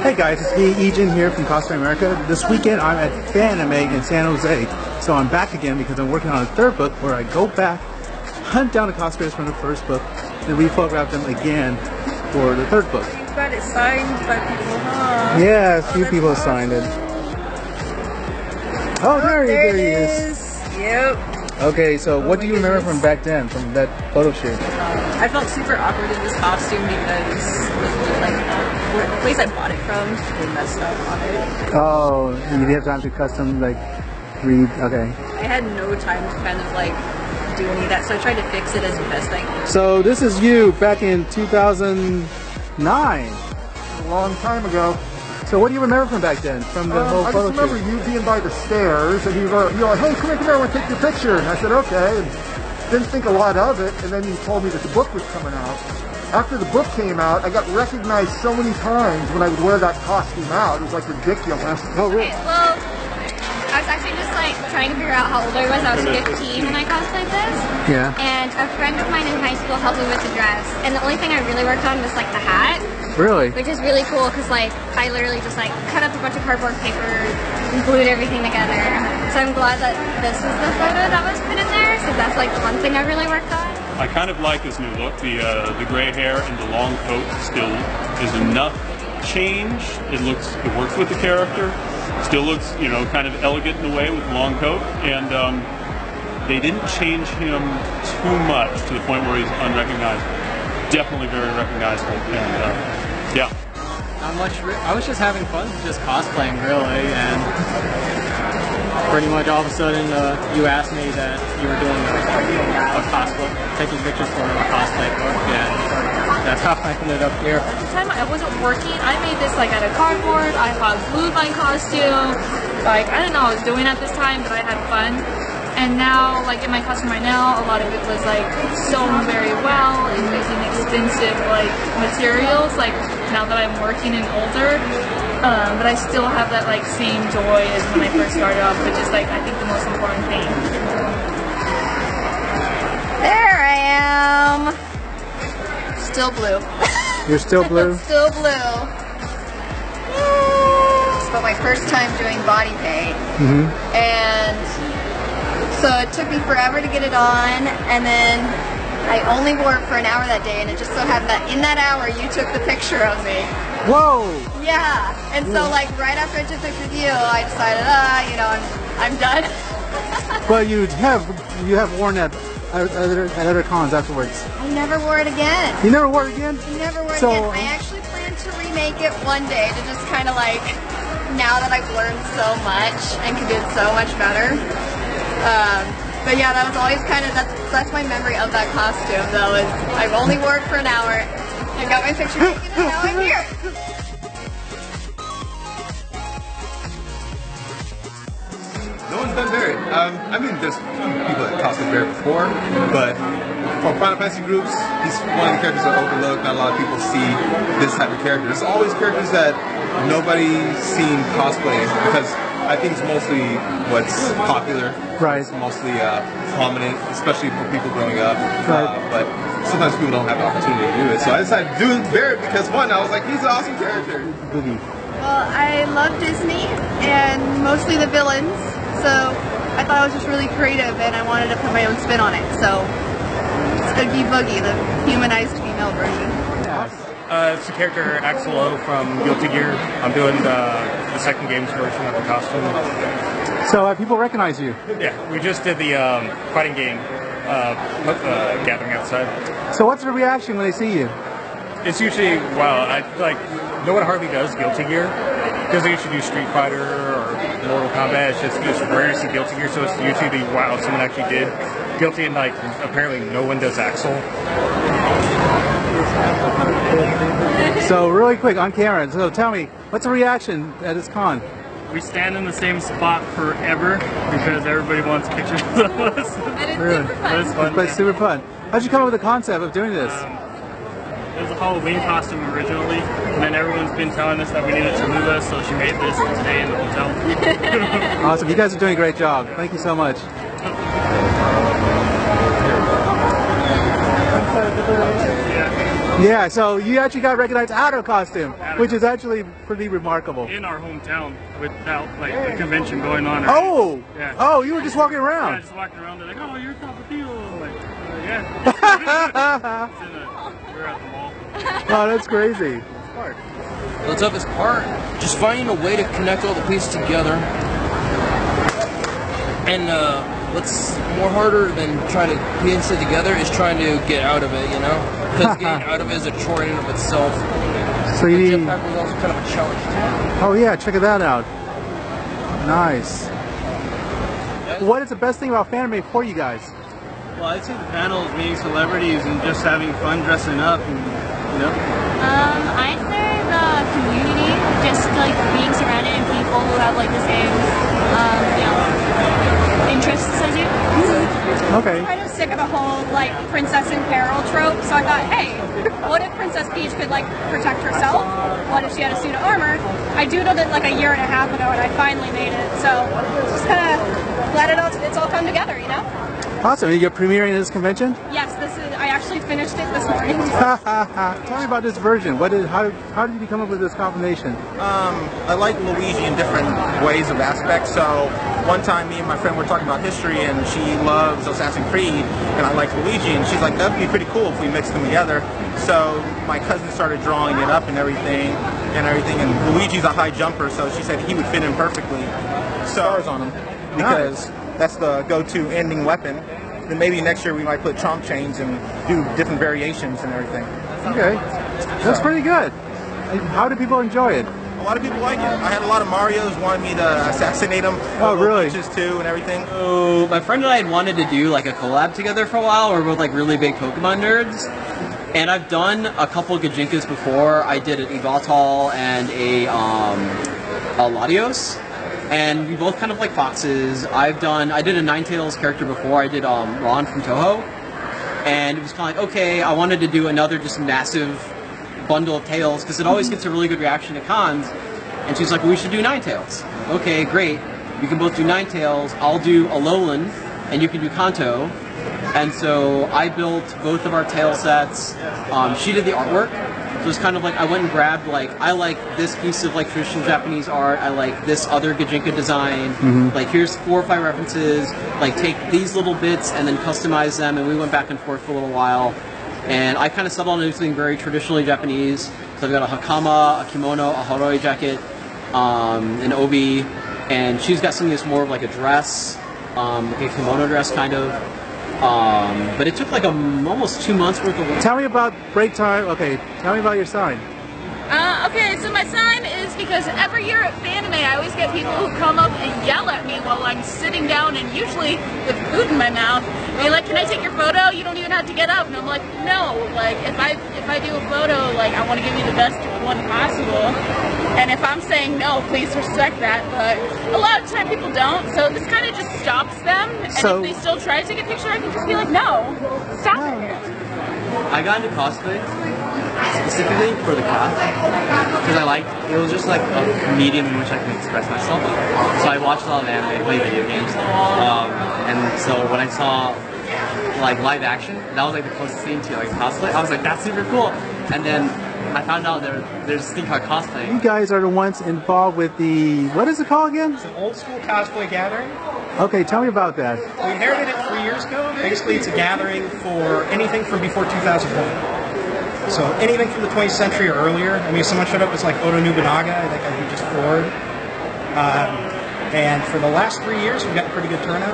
Hey guys, it's me, Ejan here from Cosplay America. This weekend I'm at Fanime in San Jose. So I'm back again because I'm working on a third book where I go back, hunt down the cosplayers from the first book, and rephotograph them again for the third book. You got it signed by people, huh? Yeah, a few people awesome. signed it. Oh, there he is. Yep. Okay, so what do you remember from back then, from that photo shoot? I felt super awkward in this costume because the place I bought it from, they messed up on it. Oh, you didn't have time to custom, like, read, okay. I had no time to kind of like do any of that, so I tried to fix it as best I could. So this is you back in 2009. A long time ago. So what do you remember from back then, from the whole photo shoot? I just remember you being by the stairs, and you're like, hey, come here, I want to take your picture. And I said, okay. And didn't think a lot of it, and then you told me that the book was coming out. After the book came out, I got recognized so many times when I would wear that costume out. It was like ridiculous. Oh, really? Okay, well, I was actually just like trying to figure out how old I was. I was 15 when I cosplayed this. Yeah. And a friend of mine in high school helped me with the dress. And the only thing I really worked on was like the hat. Really? Which is really cool because like I literally just like cut up a bunch of cardboard paper and glued everything together. So I'm glad that this was the photo that was put in there. So that's like the one thing I really worked on. I kind of like this new look. The gray hair and the long coat still is enough change. It works with the character. Still looks, you know, kind of elegant in a way with the long coat. And they didn't change him too much to the point where he's unrecognizable. Definitely very recognizable. And yeah. Not much. I was just having fun, just cosplaying really, and pretty much all of a sudden you asked me that you were doing a cosplay, taking pictures for a cosplay book, and that's how I ended up here. At the time I wasn't working, I made this like out of cardboard. I hot glued my costume. Like, I don't know what I was doing at this time, but I had fun. And now, like in my costume right now, a lot of it was like sewn very well and using expensive like materials. Like now that I'm working and older, but I still have that like same joy as when I first started off, which is like I think the most important thing. There I am. Still blue. You're still blue? Still blue. It's my first time doing body paint, and so it took me forever to get it on, and then I only wore it for an hour that day, and it just so happened that in that hour you took the picture of me. Whoa! Yeah, and so like right after I took the picture of you, I decided, you know, I'm done. But you have worn that at other cons afterwards. I never wore it again. You never wore it again? I never wore it again. I actually plan to remake it one day to just kind of like, now that I've learned so much and can do it so much better. But yeah, that was always kind of, that's my memory of that costume though, is I've only wore it for an hour, I got my picture taken, and now I'm here. No one's done Barret. I mean, there's people that cosplayed Barret before, but for Final Fantasy groups, he's one of the characters that overlook. Not a lot of people see this type of character. There's always characters that nobody's seen cosplay because I think it's mostly what's popular. Right. It's mostly prominent, especially for people growing up. Right. But sometimes people don't have the opportunity to do it. So I decided to do Barret because one, I was like, he's an awesome character. Boogie. Well, I love Disney and mostly the villains, so I thought it was just really creative and I wanted to put my own spin on it. So it's Oogie Boogie, the humanized female version. It's the character Axel O from Guilty Gear. I'm doing the second game's version of the costume. So people recognize you? Yeah, we just did the fighting game gathering outside. So what's the reaction when they see you? It's usually, wow, no one hardly does Guilty Gear. Because they usually do Street Fighter or Mortal Kombat. It's just rare to see Guilty Gear, so it's usually the, wow, someone actually did Guilty, and like apparently no one does Axel. So really quick on camera, so tell me, what's the reaction at this con? We stand in the same spot forever because everybody wants pictures of us. And it's Really? super fun. It's fun. But it's super fun. How'd you come up with the concept of doing this? It was a Halloween costume originally, and then everyone's been telling us that we needed to move us, so she made this today in the hotel. Awesome. You guys are doing a great job. Thank you so much. Yeah. Yeah, so you actually got recognized out of costume, which is actually pretty remarkable. In our hometown, without like the convention going on. Oh, yeah. Oh, you were just walking Yeah, around. just walking around. They're like, "Oh, you're Tapatio." Like, yeah. We're at the mall. Oh, that's crazy. The toughest part, just finding a way to connect all the pieces together. And what's more harder than trying to piece it together is trying to get out of it, you know? Because getting out of it is a chore in and of itself. So you The need... jetpack was also kind of a challenge too. Oh yeah, check that out. Nice. What is the best thing about Fanime for you guys? Well, I'd say the panels, meeting celebrities, and just having fun dressing up, and you know. I'd say the community, just like being surrounded in people who have like the same, interests as you. Okay. I'm kind of sick of the whole like princess in peril trope, so I thought, hey, what if Princess Peach could like protect herself? What if she had a suit of armor? I doodled it like a year and a half ago, and I finally made it. So just kind of let it's all come together, you know? Awesome. You're premiering this convention? Yes, I actually finished it this morning. Tell me about this version. How did you come up with this combination? I like Luigi in different ways of aspects. So one time me and my friend were talking about history, and she loves Assassin's Creed, and I like Luigi, and she's like, that'd be pretty cool if we mixed them together. So my cousin started drawing it up and everything, and Luigi's a high jumper, so she said he would fit in perfectly. Stars on him, because that's the go-to ending weapon. Then maybe next year we might put trunk chains and do different variations and everything. Okay. That's pretty good. How do people enjoy it? A lot of people like it. I had a lot of Marios wanted me to assassinate them. Oh, really? Peaches too and everything. So my friend and I had wanted to do like a collab together for a while. We're both like really big Pokemon nerds. And I've done a couple Gajinkas before. I did an Yveltal and a Latios. And we both kind of like foxes. I did a Ninetales character before. I did Ron from Toho. And it was kind of like, okay, I wanted to do another just massive bundle of tails, because it always gets a really good reaction at cons. And she's like, well, we should do Ninetales. Okay, great. We can both do Ninetales. I'll do Alolan, and you can do Kanto. And so I built both of our tail sets. She did the artwork. So it's kind of like I went and grabbed like, I like this piece of like traditional Japanese art, I like this other Gajinka design, like here's 4 or 5 references, like take these little bits and then customize them, and we went back and forth for a little while. And I kind of settled on something very traditionally Japanese. So I've got a hakama, a kimono, a haroi jacket, an obi, and she's got something that's more of like a dress, like a kimono dress kind of. But it took like almost 2 months worth of work. Tell me about break time. Okay, tell me about your sign. Okay, so my sign is because every year at Fanime I always get people who come up and yell at me while I'm sitting down, and usually with food in my mouth. They're like, can I take your photo? You don't even have to get up. And I'm like, no, like if I do a photo, like I want to give you the best one possible. And if I'm saying no, please respect that. But a lot of time people don't, so this kind of just stops them. And if they still try to take a picture, I can just be like, no, stop it. I got into cosplay specifically for the craft, because it was just like a medium in which I can express myself. So I watched a lot of anime, play video games, and so when I saw like live action, that was like the closest thing to like cosplay. I was like, that's super cool. And then I found out there's this thing called cosplay. You guys are the ones involved with the, what is it called again? It's an old school cosplay gathering. Okay, tell me about that. We inherited it 3 years ago. Basically, it's a gathering for anything from before 2001. So anything from the 20th century or earlier. I mean, if someone showed up as like Oda Nobunaga, I think I'd be just floored. And for the last 3 years, we've gotten pretty good turnout.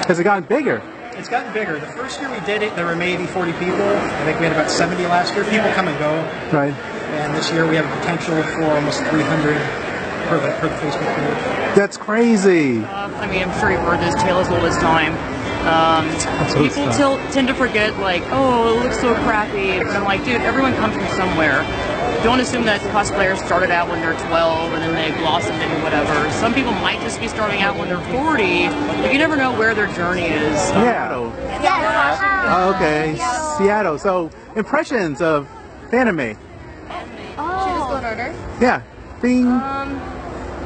Has it gotten bigger? It's gotten bigger. The first year we did it, there were maybe 40 people. I think we had about 70 last year. People come and go. Right. And this year we have a potential for almost 300 per the Facebook page. That's crazy. I mean, I'm sure you've heard this tale as old as time. People tend to forget, like, oh, it looks so crappy. But I'm like, dude, everyone comes from somewhere. Don't assume that cosplayers started out when they're 12 and then they blossomed into whatever. Some people might just be starting out when they're 40, but you never know where their journey is. Seattle. Oh, okay. Seattle. So, impressions of Fanime. Oh. Should we just go in order? Yeah. Bing.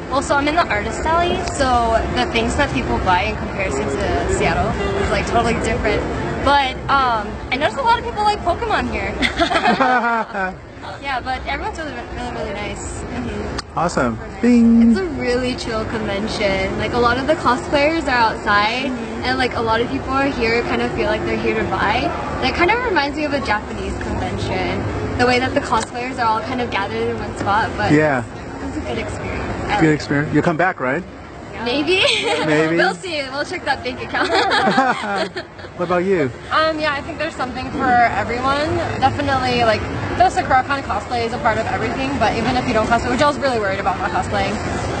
Well, so I'm in the artist alley, so the things that people buy in comparison to Seattle is like totally different. But I noticed a lot of people like Pokemon here. Yeah, but everyone's really nice. Awesome. Bing. It's a really chill convention. Like a lot of the cosplayers are outside, and like a lot of people are here kind of feel like they're here to buy. That kind of reminds me of a Japanese convention. The way that the cosplayers are all kind of gathered in one spot, but yeah, it's a good experience. Good experience. You'll come back, right? Maybe. Maybe. We'll see. We'll check that bank account. What about you? Yeah, I think there's something for everyone. Definitely, like, the SakuraCon cosplay is a part of everything, but even if you don't cosplay, which I was really worried about not cosplaying,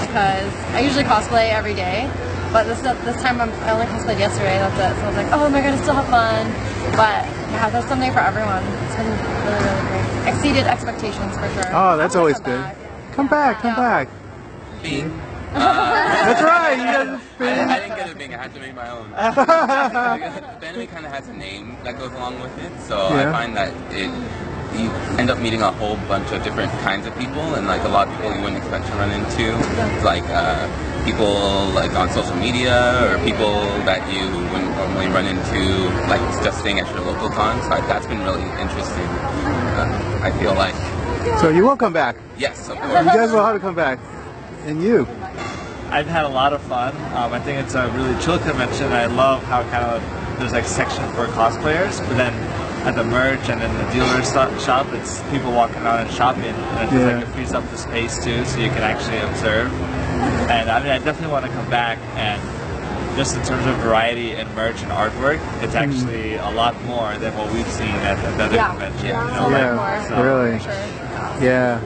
because I usually cosplay every day, but this time I only cosplayed yesterday, that's it. So I was like, oh, am I going to still have fun? But yeah, there's something for everyone. It's been really great. Exceeded expectations for sure. Oh, that's always good. Come back. Bing. That's right. You guys I didn't get a Bing. I had to make my own. Fanime kind of has a name that goes along with it, so I find that you end up meeting a whole bunch of different kinds of people, and like a lot of people you wouldn't expect to run into, like people like on social media or people that you wouldn't normally run into, like just staying at your local con. So that's been really interesting. I feel like. So you will come back? Yes, of course. You guys will have to come back. And you? I've had a lot of fun. I think it's a really chill convention. I love how kind of there's like section for cosplayers, but then at the merch and in the dealer shop, it's people walking around and shopping. And it's just like it frees up the space too, so you can actually observe. And I mean, I definitely want to come back, and just in terms of variety and merch and artwork, it's actually a lot more than what we've seen at the other convention. Really? Sure. Yeah.